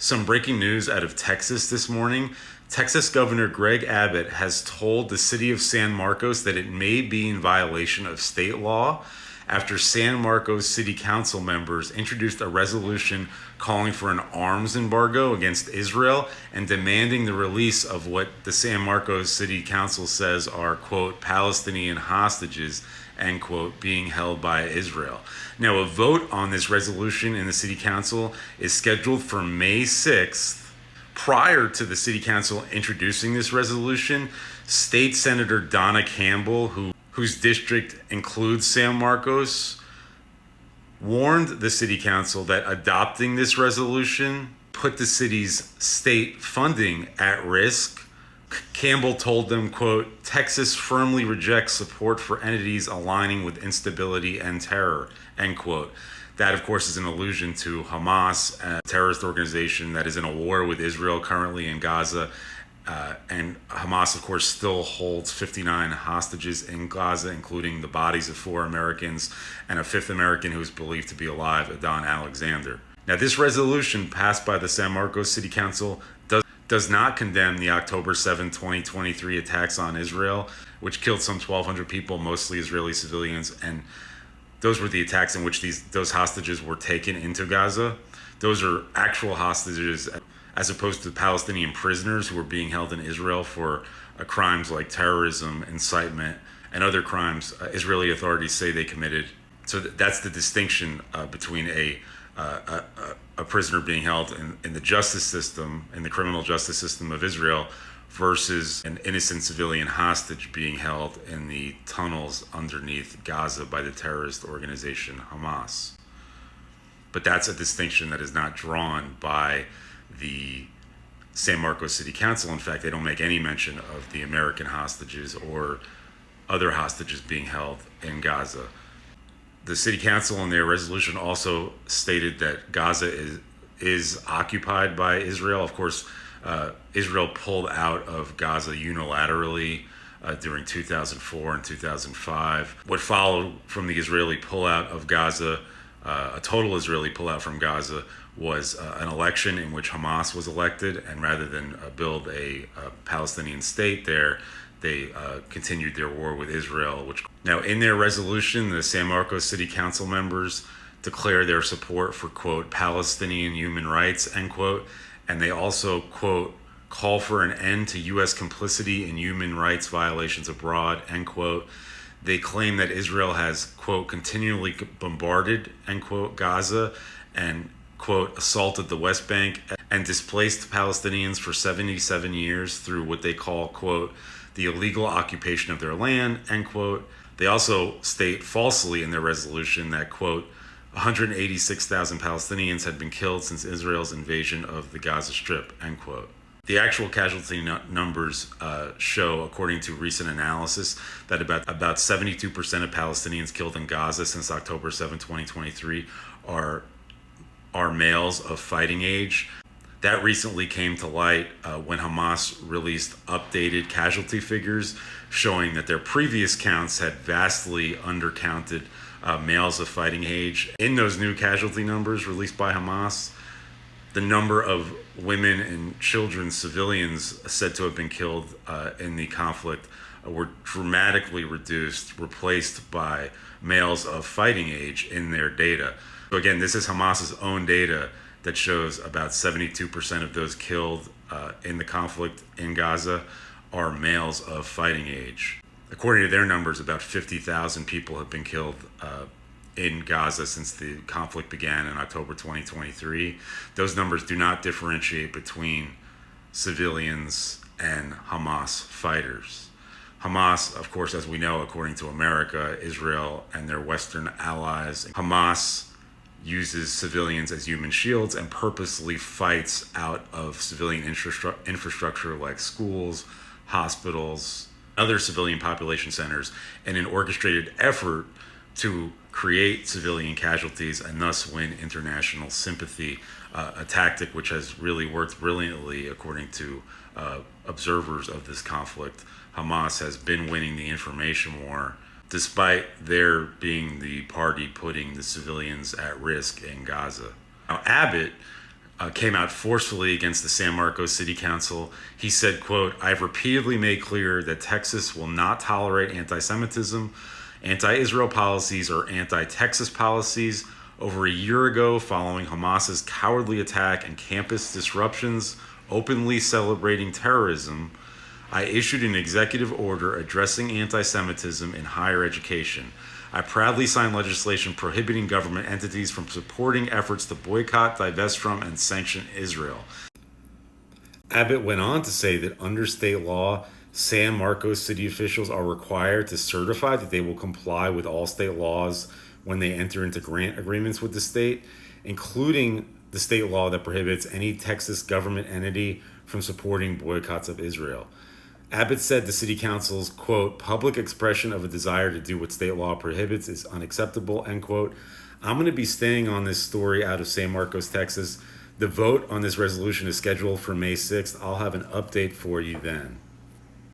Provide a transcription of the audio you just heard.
Some breaking news out of Texas this morning. Texas Governor Greg Abbott has told the city of San Marcos that it may be in violation of state law after San Marcos City Council members introduced a resolution calling for an arms embargo against Israel and demanding the release of what the San Marcos City Council says are, quote, Palestinian hostages, end quote, being held by Israel. Now, a vote on this resolution in the City Council is scheduled for May 6th. Prior to the City Council introducing this resolution, State Senator Donna Campbell, whose district includes San Marcos, warned the City Council that adopting this resolution put the city's state funding at risk. Campbell told them, quote, Texas firmly rejects support for entities aligning with instability and terror, end quote. That, of course, is an allusion to Hamas, a terrorist organization that is in a war with Israel currently in Gaza. And Hamas, of course, still holds 59 hostages in Gaza, including the bodies of 4 Americans and a 5th American who is believed to be alive, Adon Alexander. Now, this resolution passed by the San Marcos City Council does not condemn the October 7, 2023 attacks on Israel, which killed some 1,200 people, mostly Israeli civilians, and those were the attacks in which those hostages were taken into Gaza. Those are actual hostages as opposed to Palestinian prisoners who were being held in Israel for crimes like terrorism, incitement, and other crimes Israeli authorities say they committed. So that's the distinction between a prisoner being held in the justice system, in the criminal justice system of Israel, versus an innocent civilian hostage being held in the tunnels underneath Gaza by the terrorist organization Hamas. But that's a distinction that is not drawn by the San Marcos City Council. In fact, they don't make any mention of the American hostages or other hostages being held in Gaza. The City Council in their resolution also stated that Gaza is occupied by Israel. Of course, Israel pulled out of Gaza unilaterally during 2004 and 2005. What followed from the Israeli pullout of Gaza, a total Israeli pullout from Gaza, was an election in which Hamas was elected, and rather than build a Palestinian state there, they continued their war with Israel. Now, in their resolution, the San Marcos City Council members declare their support for, quote, Palestinian human rights, end quote, and they also, quote, call for an end to U.S. complicity in human rights violations abroad, end quote. They claim that Israel has, quote, continually bombarded, end quote, Gaza and, quote, assaulted the West Bank and displaced Palestinians for 77 years through what they call, quote, the illegal occupation of their land, end quote. They also state falsely in their resolution that, quote, 186,000 Palestinians had been killed since Israel's invasion of the Gaza Strip, end quote. The actual casualty numbers show, according to recent analysis, that about 72% of Palestinians killed in Gaza since October 7, 2023 are males of fighting age. That recently came to light when Hamas released updated casualty figures showing that their previous counts had vastly undercounted males of fighting age. In those new casualty numbers released by Hamas, the number of women and children, civilians said to have been killed in the conflict were dramatically reduced, replaced by males of fighting age in their data. So again, this is Hamas's own data that shows about 72% of those killed in the conflict in Gaza are males of fighting age. According to their numbers, about 50,000 people have been killed in Gaza since the conflict began in October 2023. Those numbers do not differentiate between civilians and Hamas fighters. Hamas, of course, as we know, according to America, Israel, and their Western allies, Hamas uses civilians as human shields and purposely fights out of civilian infrastructure like schools, hospitals, other civilian population centers in an orchestrated effort to create civilian casualties and thus win international sympathy, a tactic which has really worked brilliantly according to observers of this conflict. Hamas has been winning the information war despite their being the party putting the civilians at risk in Gaza. Now, Abbott, came out forcefully against the San Marcos City Council. He said, quote, "I've repeatedly made clear that Texas will not tolerate anti-Semitism, anti-Israel policies, or anti-Texas policies. Over a year ago, following Hamas's cowardly attack and campus disruptions, openly celebrating terrorism, I issued an executive order addressing anti-Semitism in higher education. I proudly signed legislation prohibiting government entities from supporting efforts to boycott, divest from, and sanction Israel." Abbott went on to say that under state law, San Marcos city officials are required to certify that they will comply with all state laws when they enter into grant agreements with the state, including the state law that prohibits any Texas government entity from supporting boycotts of Israel. Abbott said the city council's, quote, "public expression of a desire to do what state law prohibits is unacceptable," end quote. I'm going to be staying on this story out of San Marcos, Texas. The vote on this resolution is scheduled for May 6th. I'll have an update for you then.